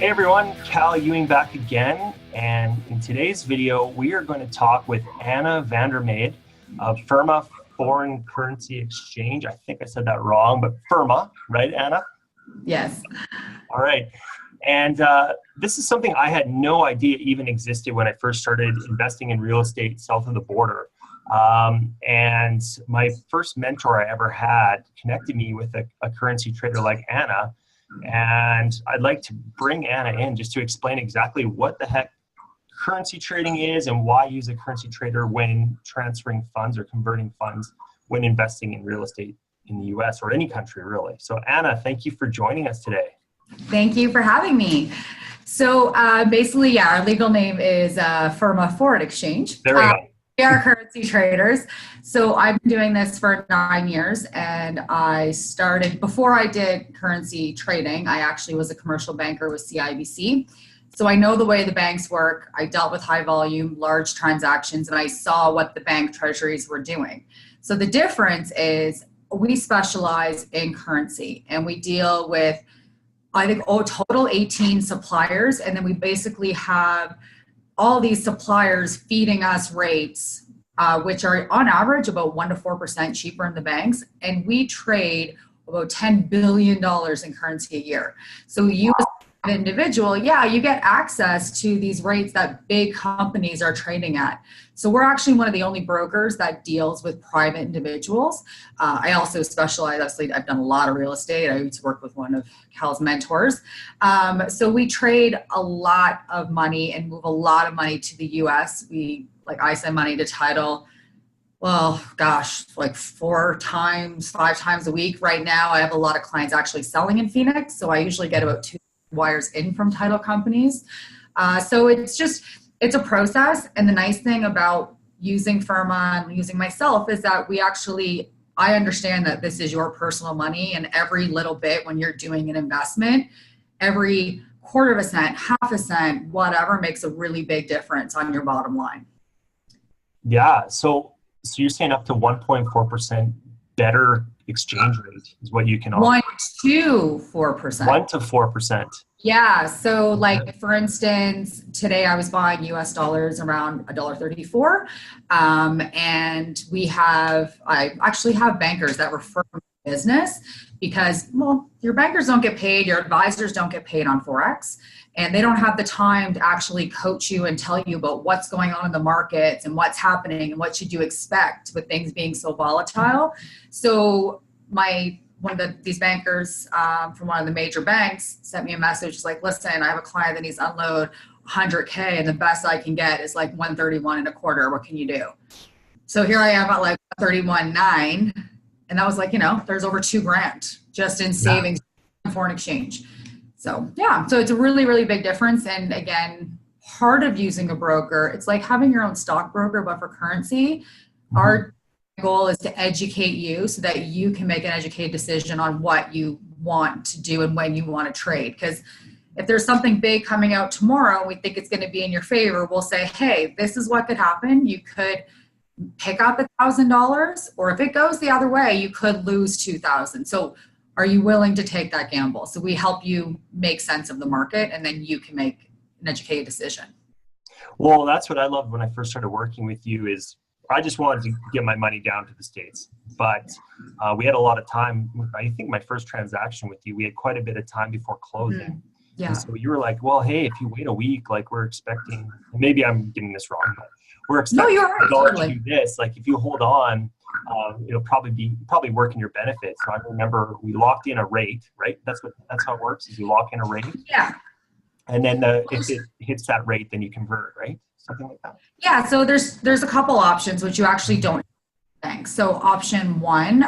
Hey everyone, Cal Ewing back again, and in today's video we are going to talk with Anna Vandermeide of Firma Foreign Currency Exchange. I think I said that wrong, but Firma, right, Anna? Yes. All right, and this is something I had no idea even existed when I first started investing in real estate south of the border. And my first mentor I ever had connected me with a currency trader like Anna. And I'd like to bring Anna in just to explain exactly what the heck currency trading is and why use a currency trader when transferring funds or converting funds when investing in real estate in the US or any country really. So Anna, thank you for joining us today. Thank you for having me. So basically, our legal name is Firma Foreign Exchange. There we go. We are currency traders. So I've been doing this for 9 years, and I started, before I did currency trading, I actually was a commercial banker with CIBC. So I know the way the banks work. I dealt with high volume, large transactions, and I saw what the bank treasuries were doing. So the difference is we specialize in currency, and we deal with, I think, total 18 suppliers, and then we basically have all these suppliers feeding us rates, which are on average about 1 to 4% cheaper in the banks. And we trade about $10 billion in currency a year. So you as an individual, you get access to these rates that big companies are trading at. So we're actually one of the only brokers that deals with private individuals. I also specialize, obviously, I've done a lot of real estate. I used to work with one of Cal's mentors. So we trade a lot of money and move a lot of money to the US. I send money to title, like 4 times, 5 times a week. Right now, I have a lot of clients actually selling in Phoenix. So I usually get about 2 wires in from title companies. So it's a process. And the nice thing about using Firma and using myself is that I understand that this is your personal money, and every little bit when you're doing an investment, every quarter of a cent, half a cent, whatever makes a really big difference on your bottom line. Yeah, so you're saying up to 1.4% better exchange rate is what you can offer. 1 to 4%. 1 to 4%. Yeah. So for instance, today I was buying US dollars around $1.34. And I actually have bankers that refer me business because, your bankers don't get paid, your advisors don't get paid on Forex, and they don't have the time to actually coach you and tell you about what's going on in the markets and what's happening and what should you expect with things being so volatile. So these bankers from one of the major banks sent me a message like, listen, I have a client that needs to unload 100K and the best I can get is like 131.25. What can you do? So here I am at like 31.9, and that was like, there's over $2,000 just in savings in foreign exchange. So so it's a really, really big difference. And again, part of using a broker, it's like having your own stockbroker, but for currency. Mm-hmm. Our goal is to educate you so that you can make an educated decision on what you want to do and when you want to trade. Because if there's something big coming out tomorrow and we think it's going to be in your favor, we'll say, hey, this is what could happen. You could pick up $1,000, or if it goes the other way, you could lose $2,000. So are you willing to take that gamble? So we help you make sense of the market, and then you can make an educated decision. Well, that's what I loved when I first started working with you is I just wanted to get my money down to the States, but we had a lot of time. I think my first transaction with you, we had quite a bit of time before closing. Mm-hmm. Yeah. And so you were like, well, hey, if you wait a week, like we're expecting, maybe I'm getting this wrong, but we're expecting to do this. Like if you hold on, it'll probably work in your benefit. So I remember we locked in a rate, right? That's how it works is you lock in a rate. Yeah. And then if it hits that rate, then you convert, right? Something like that. Yeah. So there's a couple options which you actually don't think. So option 1,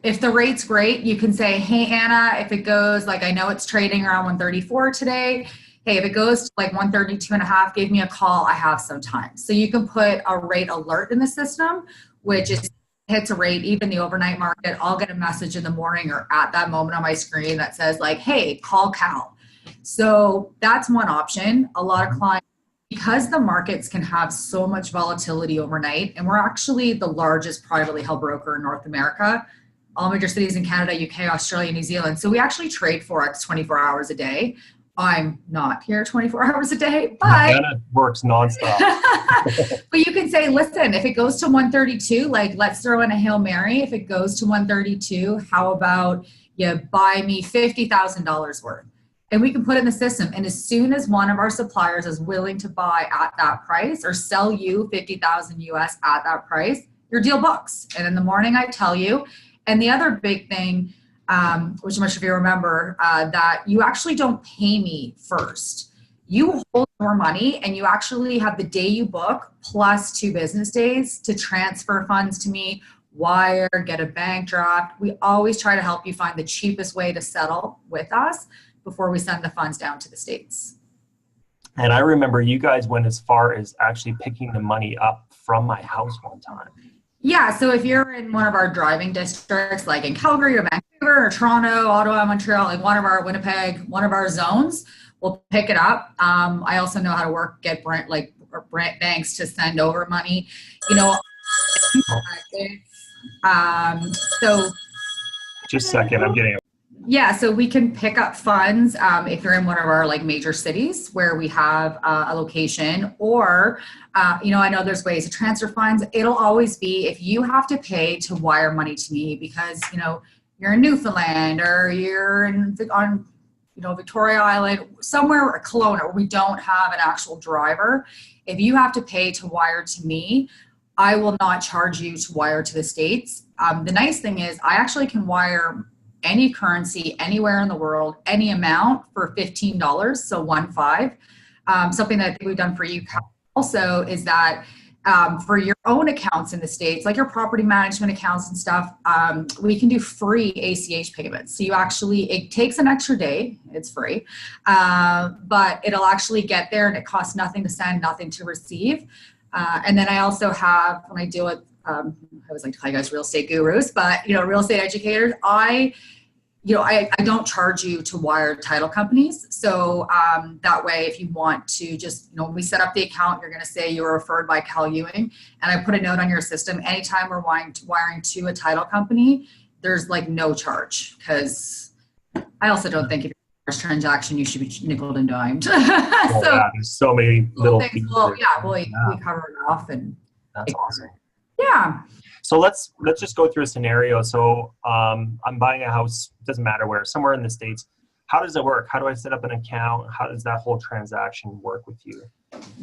if the rate's great, you can say, hey, Anna, if it goes, like I know it's trading around 134 today. Hey, if it goes to like 132.5, give me a call. I have some time. So you can put a rate alert in the system, which is hits a rate, even the overnight market. I'll get a message in the morning or at that moment on my screen that says like, hey, call Cal. So that's one option. A lot of clients, because the markets can have so much volatility overnight, and we're actually the largest privately held broker in North America, all major cities in Canada, UK, Australia, New Zealand. So we actually trade Forex 24 hours a day. I'm not here 24 hours a day, but Anna works nonstop. but you can say, listen, if it goes to 132, like let's throw in a Hail Mary. If it goes to 132, how about you buy me $50,000 worth? And we can put it in the system. And as soon as one of our suppliers is willing to buy at that price or sell you 50,000 US at that price, your deal books. And in the morning, I tell you. And the other big thing, which I'm not sure if you remember, that you actually don't pay me first. You hold more money and you actually have the day you book plus 2 business days to transfer funds to me, wire, get a bank draft. We always try to help you find the cheapest way to settle with us before we send the funds down to the States. And I remember you guys went as far as actually picking the money up from my house one time. Yeah, so if you're in one of our driving districts, like in Calgary or Vancouver or Toronto, Ottawa, Montreal, like one of our Winnipeg, one of our zones, we'll pick it up. I also know how to get banks to send over money. You know, so just a second, I'm getting it. Yeah, so we can pick up funds if you're in one of our like major cities where we have a location, or you know, I know there's ways to transfer funds. It'll always be if you have to pay to wire money to me because you know you're in Newfoundland or you're on Victoria Island, somewhere, or Kelowna, where we don't have an actual driver. If you have to pay to wire to me, I will not charge you to wire to the States. The nice thing is I actually can wire any currency anywhere in the world, any amount for $15, so 15. Something that I think we've done for you also is that for your own accounts in the States, like your property management accounts and stuff, we can do free ACH payments. So it takes an extra day, it's free, but it'll actually get there and it costs nothing to send, nothing to receive. And then I also have, when I deal with, I always like to call you guys real estate gurus, but real estate educators, I don't charge you to wire title companies. So that way, if you want to just, when we set up the account, you're going to say you were referred by Cal Ewing, and I put a note on your system. Anytime we're wiring to a title company, there's like no charge, because I also don't think if it's a first transaction, you should be nickeled and dimed. So yeah, there's so many little things. We cover it off, and that's awesome. Yeah. So let's just go through a scenario. So I'm buying a house, doesn't matter where, somewhere in the States. How does it work? How do I set up an account? How does that whole transaction work with you?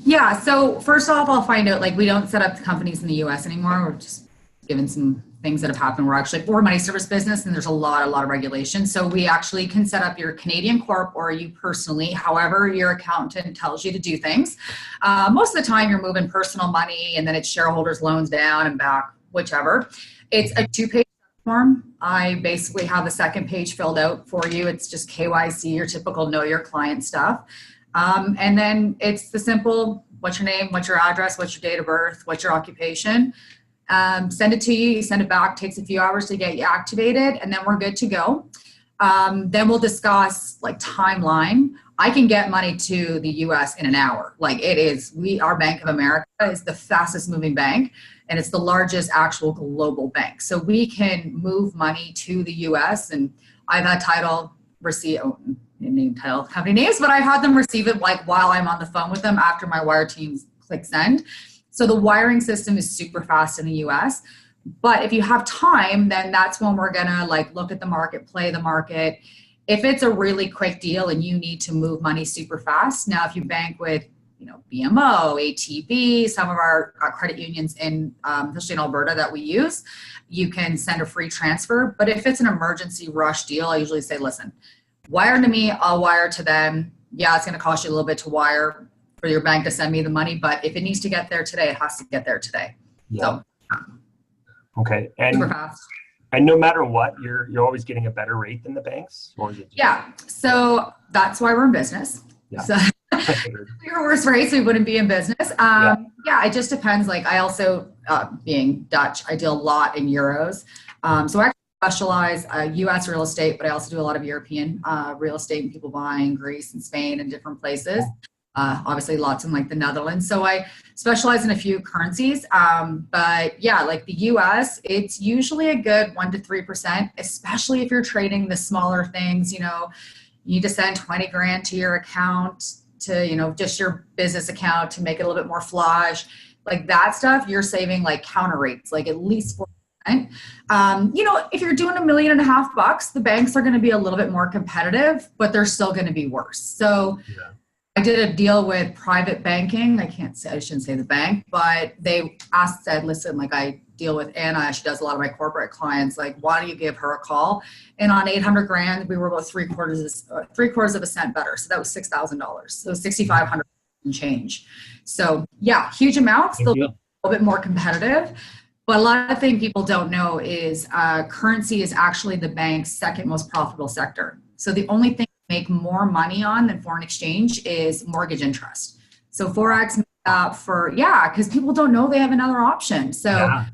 Yeah. So first off, I'll find out, like, we don't set up companies in the US anymore. We're just given some things that have happened. We're a money service business, and there's a lot of regulations. So we actually can set up your Canadian corp or you personally, however your accountant tells you to do things. Most of the time you're moving personal money, and then it's shareholders loans down and back, whichever. It's a 2-page form. I basically have the second page filled out for you. It's just KYC, your typical know your client stuff. And then it's the simple, what's your name, what's your address, what's your date of birth, what's your occupation. Send it to you, you send it back, takes a few hours to get you activated, and then we're good to go. Then we'll discuss like timeline. I can get money to the US in an hour. Like our Bank of America is the fastest moving bank, and it's the largest actual global bank. So we can move money to the US, and I've had name title company names, but I had them receive it like while I'm on the phone with them after my wire teams click send. So the wiring system is super fast in the US. But if you have time, then that's when we're gonna look at the market, play the market. If it's a really quick deal and you need to move money super fast, now if you bank with BMO, ATB, some of our credit unions especially in Alberta that we use, you can send a free transfer. But if it's an emergency rush deal, I usually say, listen, wire to me, I'll wire to them. Yeah, it's gonna cost you a little bit to wire for your bank to send me the money, but if it needs to get there today, it has to get there today. Yeah. So, okay. And super fast. And no matter what, you're always getting a better rate than the banks? Or is it so that's why we're in business. Yeah. So if we were worse rates, we wouldn't be in business. It just depends. Like I also, being Dutch, I deal a lot in euros. So I specialize U.S. real estate, but I also do a lot of European real estate, and people buying Greece and Spain and different places. Obviously lots in the Netherlands. So I specialize in a few currencies. But the US, it's usually a good 1% to 3%, especially if you're trading the smaller things, you need to send 20 grand to your account to, you know, just your business account to make it a little bit more flush, like that stuff, you're saving like counter rates, like at least 4%. You know, if you're doing $1.5 million, the banks are going to be a little bit more competitive, but they're still going to be worse. So yeah. I did a deal with private banking. I shouldn't say the bank, but they said, listen, like I deal with Anna. She does a lot of my corporate clients. Like, why don't you give her a call? And on 800 grand, we were about three quarters of a cent better. So that was $6,000. So 6,500 and change. So yeah, huge amounts. They'll be a little bit more competitive. But a lot of things people don't know is currency is actually the bank's second most profitable sector. So the only thing they make more money on than foreign exchange is mortgage interest. So Forex because people don't know they have another option. So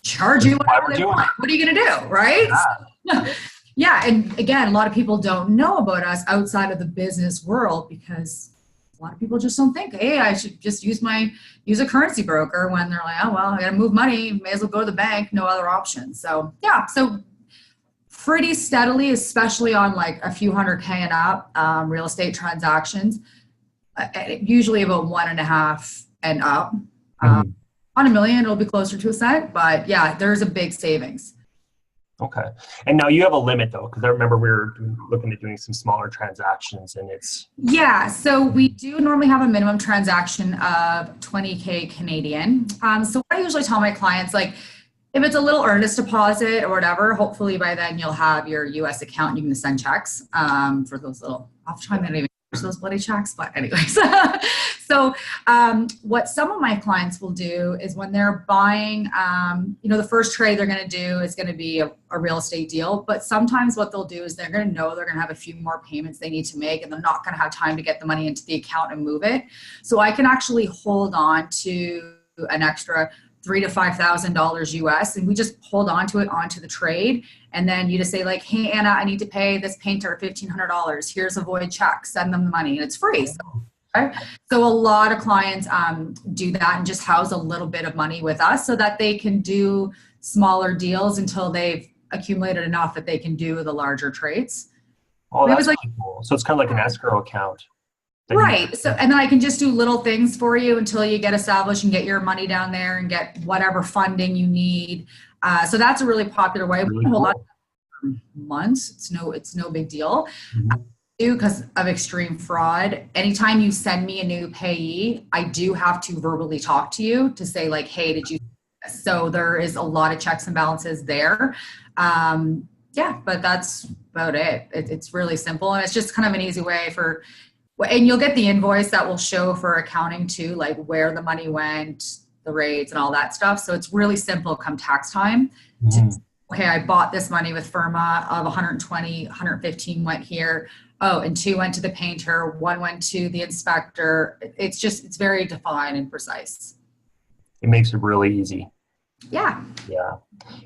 charge you whatever they want. What are you going to do, right? Yeah. And again, a lot of people don't know about us outside of the business world because a lot of people just don't think, hey, I should just use a currency broker when they're like, oh, well, I got to move money. May as well go to the bank. No other option. So yeah. So pretty steadily, especially on like a few $100K and up real estate transactions, usually about 1.5 and up. On $1 million, it'll be closer to a cent, but yeah, there's a big savings. Okay. And now you have a limit though, because I remember we were looking at doing some smaller transactions and it's... Yeah, so we do normally have a minimum transaction of 20K Canadian. So what I usually tell my clients, like if it's a little earnest deposit or whatever, hopefully by then you'll have your US account and you can send checks for those little, I'll try not even use those bloody checks, but anyways. So what some of my clients will do is when they're buying, the first trade they're going to do is going to be a real estate deal. But sometimes what they'll do is they're going to know they're going to have a few more payments they need to make and they're not going to have time to get the money into the account and move it. So I can actually hold on to an extra $3,000 to $5,000 US, and we just hold on to it onto the trade. And then you just say like, hey, Anna, I need to pay this painter $1,500. Here's a void check. Send them the money, and it's free. So a lot of clients do that and just house a little bit of money with us so that they can do smaller deals until they've accumulated enough that they can do the larger trades. Oh, that's like, cool. So it's kind of like an escrow account. Right. So, and then I can just do little things for you until you get established and get your money down there and get whatever funding you need. So that's a really popular way. We can hold on for months. It's no big deal. Because of extreme fraud, anytime you send me a new payee, I do have to verbally talk to you to say like, hey, did you do this? So there is a lot of checks and balances there. But that's about it. It's really simple. And it's just kind of an easy way and you'll get the invoice that will show for accounting too, like where the money went, the rates and all that stuff. So it's really simple come tax time. Okay, I bought this money with Firma of 120, 115 went here. Oh, and 2 went to the painter, 1 went to the inspector. It's very defined and precise. It makes it really easy. Yeah. Yeah.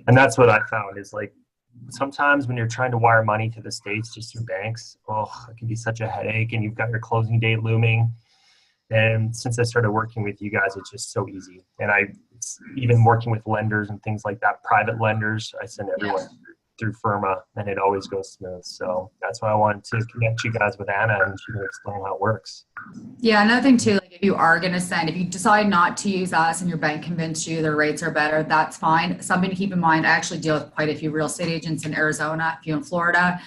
And that's what I found is like, sometimes when you're trying to wire money to the States just through banks, it can be such a headache and you've got your closing date looming. And since I started working with you guys, it's just so easy. And even working with lenders and things like that, private lenders, I send everyone through Firma and it always goes smooth. So that's why I wanted to connect you guys with Anna and she can explain how it works. Yeah, another thing too, like if you decide not to use us and your bank convinced you their rates are better, that's fine. Something to keep in mind, I actually deal with quite a few real estate agents in Arizona, a few in Florida.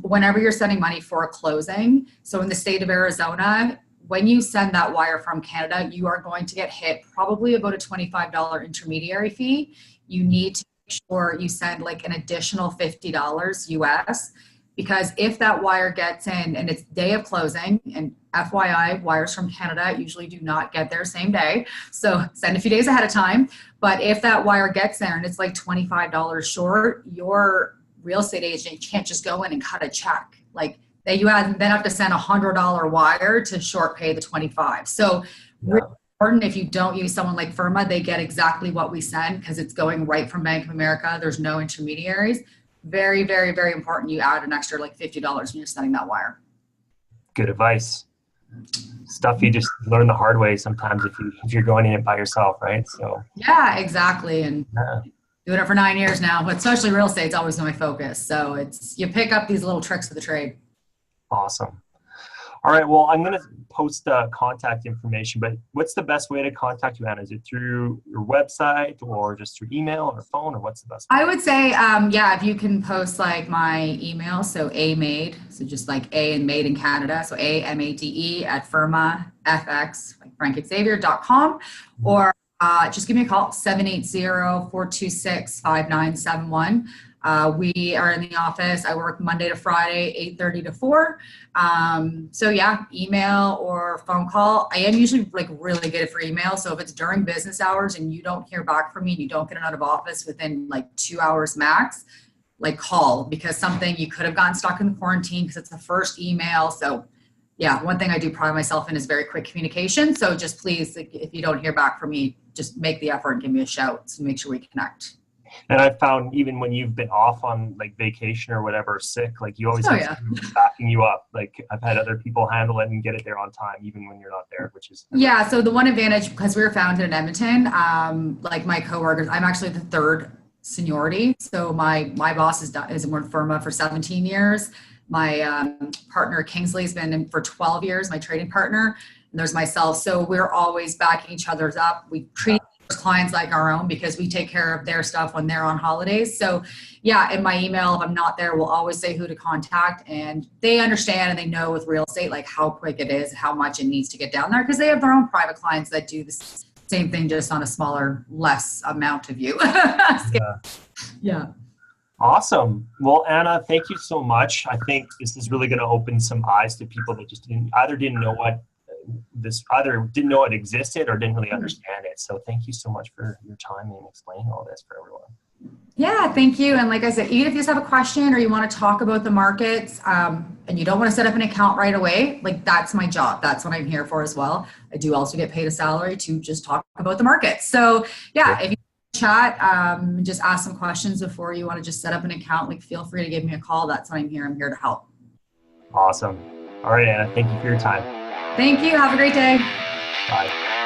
Whenever you're sending money for a closing, so in the state of Arizona, when you send that wire from Canada, you are going to get hit probably about a $25 intermediary fee. You need to make sure you send like an additional $50 US, because if that wire gets in and it's day of closing, and FYI, wires from Canada usually do not get there same day. So send a few days ahead of time. But if that wire gets there and it's like $25 short, your real estate agent can't just go in and cut a check. Like you then have to send $100 wire to short pay the 25. So really important, if you don't use someone like Firma, they get exactly what we send because it's going right from Bank of America. There's no intermediaries. Very, very, very important. You add an extra like $50 when you're sending that wire. Good advice. Stuff you just learn the hard way sometimes if you're going in it by yourself, right? So yeah, exactly. And doing it for 9 years now, but especially real estate's always been my focus. So you pick up these little tricks of the trade. Awesome. All right. Well, I'm going to post contact information, but what's the best way to contact you, Anna? Is it through your website or just through email or phone, or what's the best way? I would say, yeah, if you can post like my email, so AMADE, so just like A and made in Canada, so AMADE at Firma FX, like frankxavier.com, or just give me a call, 780-426-5971. We are in the office. I work Monday to Friday, 8:30 to 4. So yeah, email or phone call. I am usually like really good for email. So if it's during business hours and you don't hear back from me and you don't get it out of office within like 2 hours max, like call, because something you could have gotten stuck in quarantine because it's the first email. So yeah, one thing I do pride myself in is very quick communication. So just please, like, if you don't hear back from me, just make the effort and give me a shout to make sure we connect. And I've found even when you've been off on like vacation or whatever, sick, like you always have someone backing you up. Like I've had other people handle it and get it there on time, even when you're not there, which is. Yeah. So the one advantage, because we were founded in Edmonton, like my coworkers, I'm actually the third seniority. So my boss is in Firma for 17 years. My partner Kingsley has been in for 12 years, my trading partner, and there's myself. So we're always backing each other's up. We treat clients like our own because we take care of their stuff when they're on holidays. So yeah, in my email, if I'm not there, we'll always say who to contact, and they understand and they know with real estate, like how quick it is, how much it needs to get down there, because they have their own private clients that do the same thing, just on a smaller, less amount of you. Yeah. Awesome. Well, Anna, thank you so much. I think this is really going to open some eyes to people that just didn't know it existed or didn't really understand it. So thank you so much for your time and explaining all this for everyone. Yeah, thank you. And like I said, even if you just have a question or you want to talk about the markets and you don't want to set up an account right away, like that's my job. That's what I'm here for as well. I do also get paid a salary to just talk about the markets. So yeah, if you chat, just ask some questions before you want to just set up an account, like feel free to give me a call. That's what I'm here. I'm here to help. Awesome. All right, Anna, thank you for your time. Thank you. Have a great day. Bye.